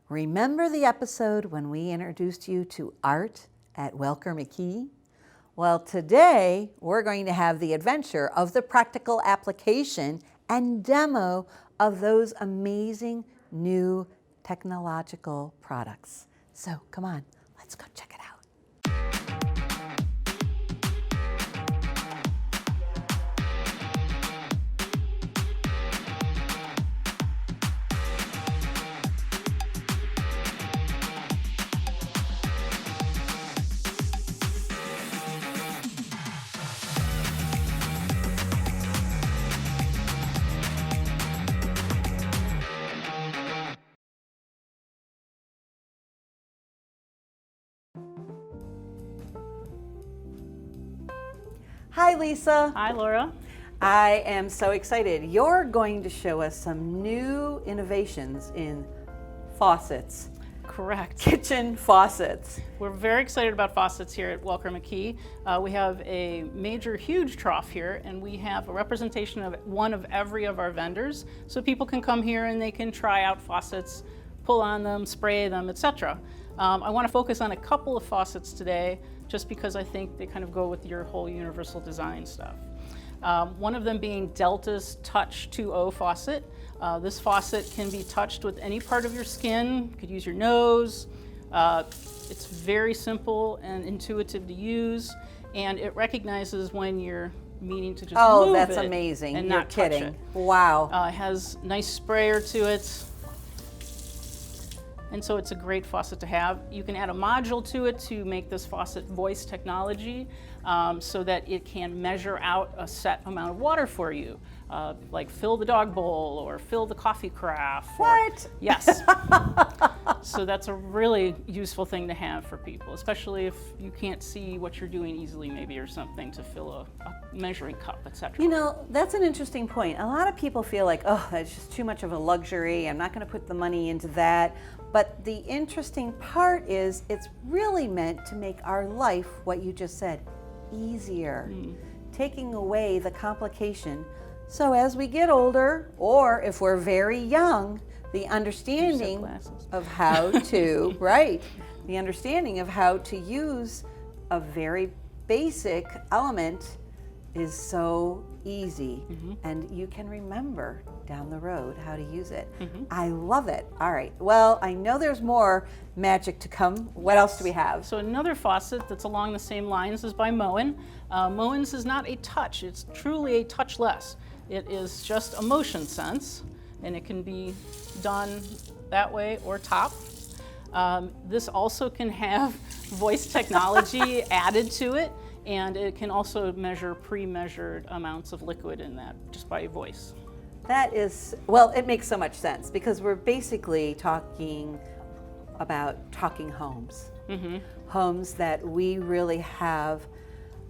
Remember the episode when we introduced you to art at Welker McKee? Well, today we're going to have the adventure of the practical application and demo of those amazing new technological products. So come on, let's go check it out. Hi, Lisa. Hi, Laura. I am so excited. You're going to show us some new innovations in faucets. Correct. Kitchen faucets. We're very excited about faucets here at Welker McKee. We have a major, huge trough here, and we have a representation of one of every of our vendors. So people can come here and they can try out faucets, pull on them, spray them, etc. I want to focus on a couple of faucets today, just because I think they kind of go with your whole universal design stuff. One of them being Delta's Touch 2.0 faucet. This faucet can be touched with any part of your skin. You could use your nose. It's very simple and intuitive to use, and it recognizes when you're meaning to just move it. Oh, that's amazing. And You're not kidding. touch it. Wow. It has nice sprayer to it. And so it's a great faucet to have. You can add a module to it to make this faucet voice technology so that it can measure out a set amount of water for you, like fill the dog bowl or fill the coffee carafe. What? Yes. So that's a really useful thing to have for people, especially if you can't see what you're doing easily maybe or something to fill a measuring cup, etc. You know, that's an interesting point. A lot of people feel like, oh, that's just too much of a luxury. I'm not going to put the money into that. But the interesting part is it's really meant to make our life, what you just said, easier, taking away the complication. So as we get older, or if we're very young, the understanding of how to, right, the understanding of how to use a very basic element is so easy, and you can remember down the road how to use it. I love it. All right, well, I know there's more magic to come. What else do we have? So another faucet that's along the same lines is by Moen. Moen's is not a touch, it's truly a touchless. It is just a motion sense, and it can be done that way or top. This also can have voice technology added to it, and it can also measure pre-measured amounts of liquid in that just by voice. That is, well, it makes so much sense because we're basically talking about talking homes. Homes that we really have,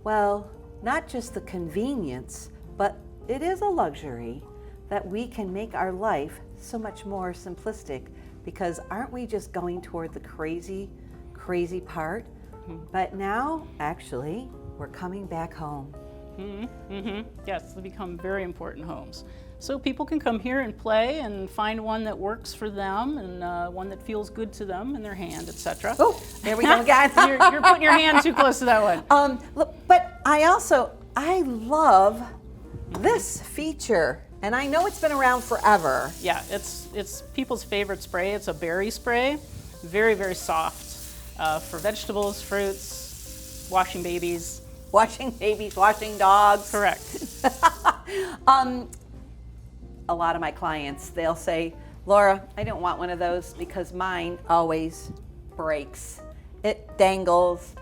well, not just the convenience, but it is a luxury that we can make our life so much more simplistic, because aren't we just going toward the crazy, crazy part? But now, actually, we're coming back home. Yes, they become very important homes. So people can come here and play and find one that works for them and one that feels good to them in their hand, etc. Oh, there we go, guys. You're putting your hand too close to that one. Look, but I love this feature, and I know it's been around forever. Yeah, it's people's favorite spray. It's a berry spray, very, very soft for vegetables, fruits, washing babies. Washing babies, washing dogs. Correct. A lot of my clients, they'll say, Laura, I don't want one of those because mine always breaks. It dangles,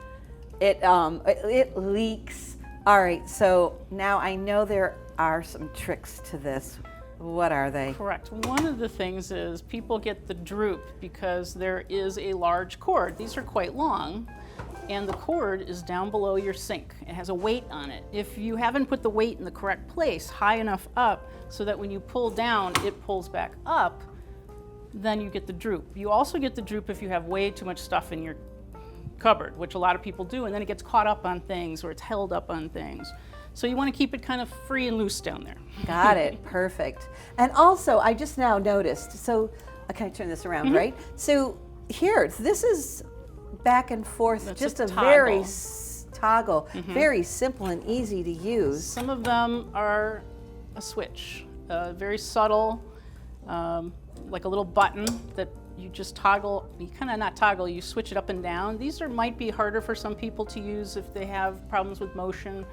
it leaks. All right, so now I know there are some tricks to this. What are they? Correct. One of the things is people get the droop because there is a large cord. These are quite long, and the cord is down below your sink. It has a weight on it. If you haven't put the weight in the correct place, high enough up, so that when you pull down, it pulls back up, then you get the droop. You also get the droop if you have way too much stuff in your cupboard, which a lot of people do, and then it gets caught up on things or it's held up on things. So you want to keep it kind of free and loose down there. Got it. Perfect. And also, I just now noticed, so Can I turn this around, right? So here, this is back and forth, That's just a a very toggle. toggle, very simple and easy to use. Some of them are a switch, very subtle, like a little button that you just toggle. You kind of not toggle, you switch it up and down. These might be harder for some people to use if they have problems with motion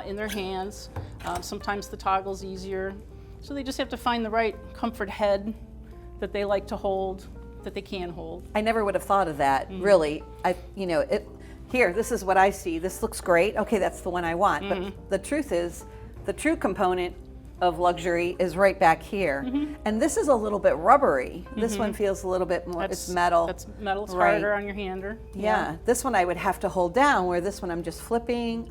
in their hands. Sometimes the toggle's easier. So they just have to find the right comfort head that they like to hold, that they can hold. I never would have thought of that, really. Here, this is what I see. This looks great. Okay, that's the one I want. But the truth is, the true component of luxury is right back here. And this is a little bit rubbery. This one feels a little bit more, it's metal. That's metal, it's Right. harder on your hander. Yeah, this one I would have to hold down, where this one I'm just flipping.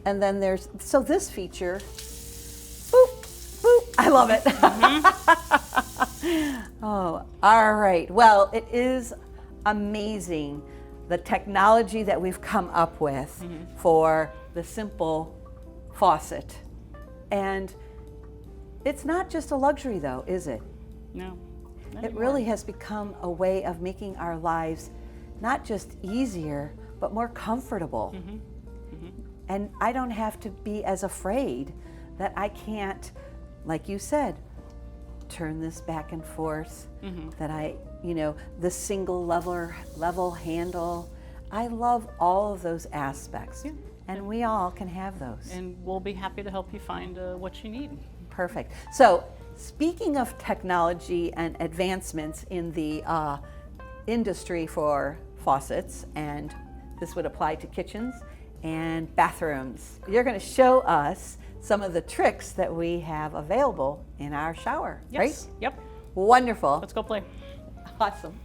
And then there's, so this feature, boop, boop, I love it. Oh, all right. Well, it is amazing the technology that we've come up with for the simple faucet. And it's not just a luxury though, is it? No. It really has become a way of making our lives not just easier, but more comfortable. And I don't have to be as afraid that I can't, like you said, turn this back and forth, that the single level handle. I love all of those aspects. And we all can have those. And we'll be happy to help you find what you need. Perfect. So speaking of technology and advancements in the industry for faucets, and this would apply to kitchens and bathrooms, you're going to show us some of the tricks that we have available in our shower, right? Yep. Wonderful. Let's go play. Awesome.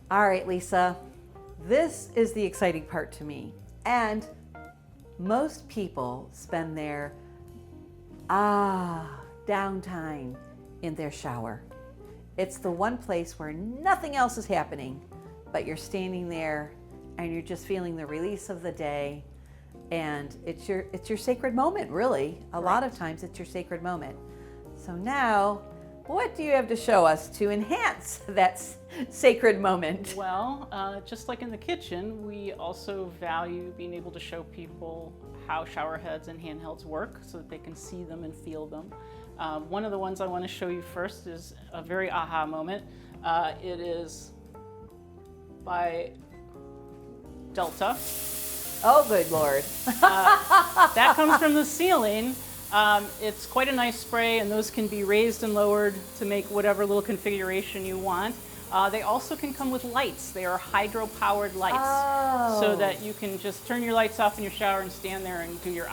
All right, Lisa, this is the exciting part to me. And most people spend their downtime in their shower. It's the one place where nothing else is happening, but you're standing there and you're just feeling the release of the day. And it's your sacred moment, really. A lot of times it's your sacred moment. So now, what do you have to show us to enhance that sacred moment? Well, just like in the kitchen, we also value being able to show people how shower heads and handhelds work so that they can see them and feel them. One of the ones I want to show you first is a very aha moment. It is by Delta. Oh, good Lord. That comes from the ceiling. It's quite a nice spray, and those can be raised and lowered to make whatever little configuration you want. They also can come with lights. They are hydro-powered lights, so that you can just turn your lights off in your shower and stand there and do your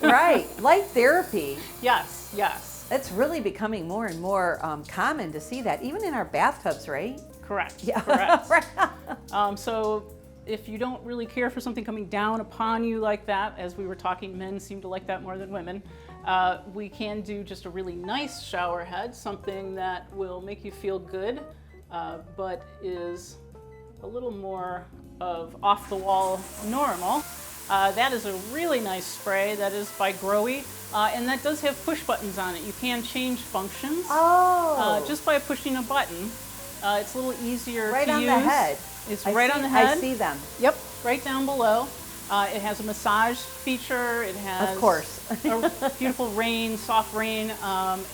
Right, light therapy. Yes, yes. It's really becoming more and more common to see that, even in our bathtubs, right? Correct, Yeah. correct. So if you don't really care for something coming down upon you like that, as we were talking, men seem to like that more than women, we can do just a really nice shower head, something that will make you feel good, but is a little more of off-the-wall normal. That is a really nice spray that is by Growy, and that does have push buttons on it. You can change functions just by pushing a button. It's a little easier to use. Right on the head. It's right on the head. I see them. Yep, right down below. It has a massage feature. It has, of course, a beautiful rain, soft rain,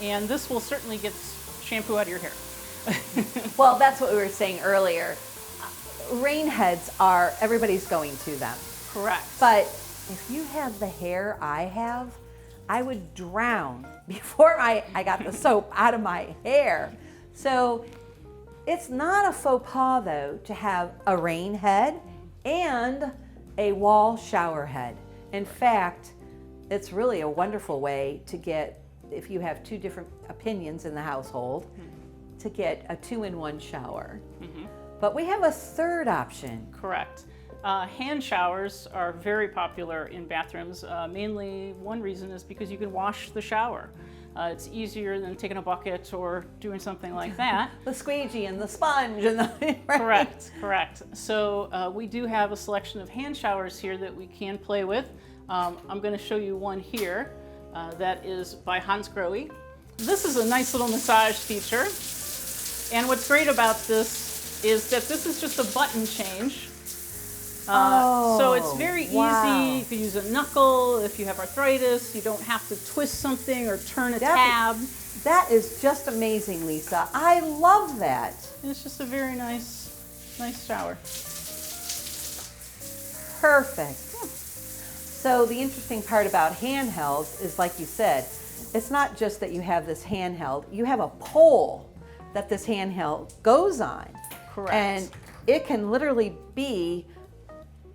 and this will certainly get shampoo out of your hair. Well, that's what we were saying earlier. Rain heads are, everybody's going to them. Correct. But if you have the hair I have, I would drown before I got the soap out of my hair. So it's not a faux pas, though, to have a rain head and a wall shower head. In fact, it's really a wonderful way to get, if you have two different opinions in the household, to get a 2-in-1 shower. But we have a third option. Correct. Hand showers are very popular in bathrooms. Mainly one reason is because you can wash the shower. It's easier than taking a bucket or doing something like that. The squeegee and the sponge and the right? Correct. So we do have a selection of hand showers here that we can play with. I'm going to show you one here that is by Hans Grohe. This is a nice little massage feature. And what's great about this is that this is just a button change. So it's very easy. You can use a knuckle. If you have arthritis, you don't have to twist something or turn a tab. That is just amazing, Lisa. I love that. And it's just a very nice shower. Perfect. So the interesting part about handhelds is, like you said, it's not just that you have this handheld. You have a pole that this handheld goes on. Correct. And it can literally be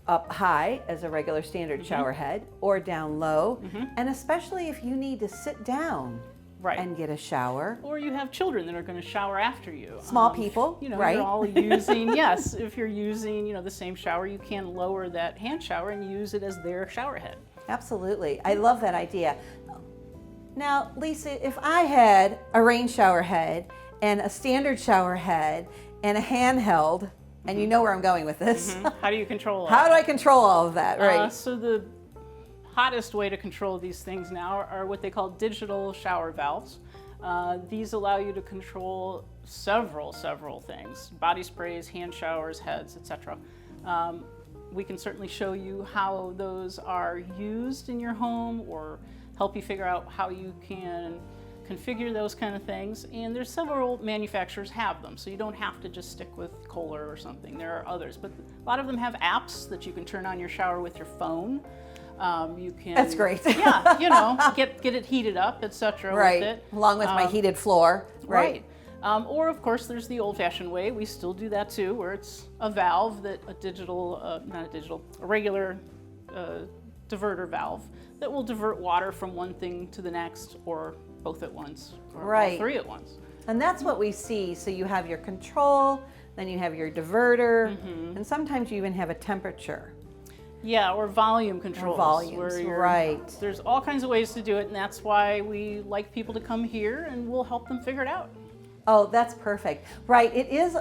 up high as a regular standard shower head or down low, and especially if you need to sit down and get a shower. Or you have children that are going to shower after you. Small people, right? You're all using, yes, if you're using, the same shower, you can lower that hand shower and use it as their shower head. Absolutely. I love that idea. Now, Lisa, if I had a rain shower head and a standard shower head and a handheld, and you know where I'm going with this. How do you control How do I control all of that, right? So the hottest way to control these things now are what they call digital shower valves. These allow you to control several things: body sprays, hand showers, heads, etc. We can certainly show you how those are used in your home or help you figure out how you can configure those kind of things. And there's several manufacturers have them, so you don't have to just stick with Kohler or something. There are others, but a lot of them have apps that you can turn on your shower with your phone. You can. That's great. Yeah, get it heated up, etc. Right. With it. Along with my heated floor. Right. Or of course, there's the old-fashioned way. We still do that too, where it's a valve that a regular diverter valve that will divert water from one thing to the next, or both at once, or all three at once. And that's what we see. So you have your control, then you have your diverter, and sometimes you even have a temperature. Yeah, or volume controls. Volumes, There's all kinds of ways to do it, and that's why we like people to come here, and we'll help them figure it out. Oh, that's perfect. Right, it is.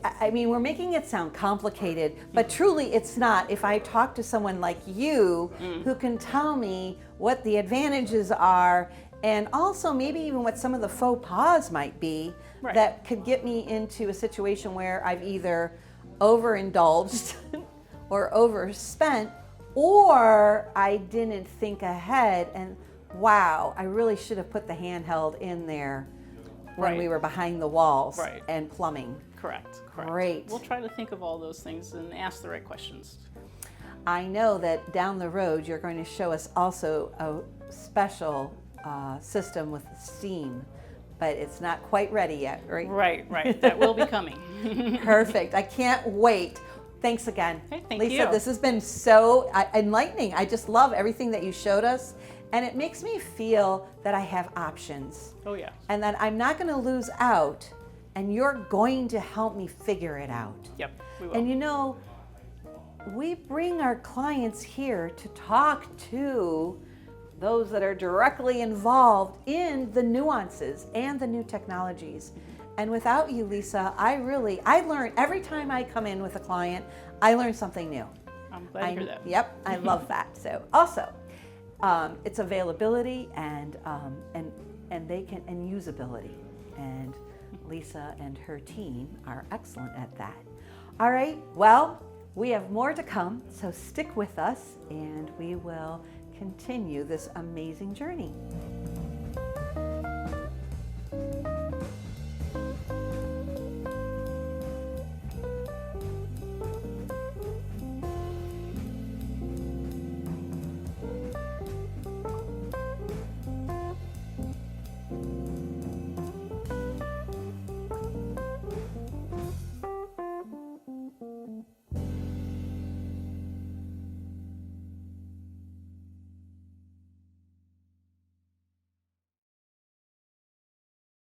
I mean, we're making it sound complicated, but truly it's not. If I talk to someone like you who can tell me what the advantages are, and also maybe even what some of the faux pas might be, that could get me into a situation where I've either overindulged or overspent, or I didn't think ahead and wow, I really should have put the handheld in there when we were behind the walls and plumbing. Correct. Great. We'll try to think of all those things and ask the right questions. I know that down the road you're going to show us also a special system with steam, but it's not quite ready yet, right? Right. That will be coming. Perfect. I can't wait. Thanks again. Hey, thank Lisa, you. This has been so enlightening. I just love everything that you showed us, and it makes me feel that I have options. Oh, yeah. And that I'm not going to lose out, and you're going to help me figure it out. Yep, we will. And we bring our clients here to talk to those that are directly involved in the nuances and the new technologies. And without you, Lisa, I learn every time I come in with a client, I learn something new. I'm glad to hear that. Yep, I love that. So also, it's availability and usability. And Lisa and her team are excellent at that. All right, well, we have more to come, so stick with us and we will continue this amazing journey.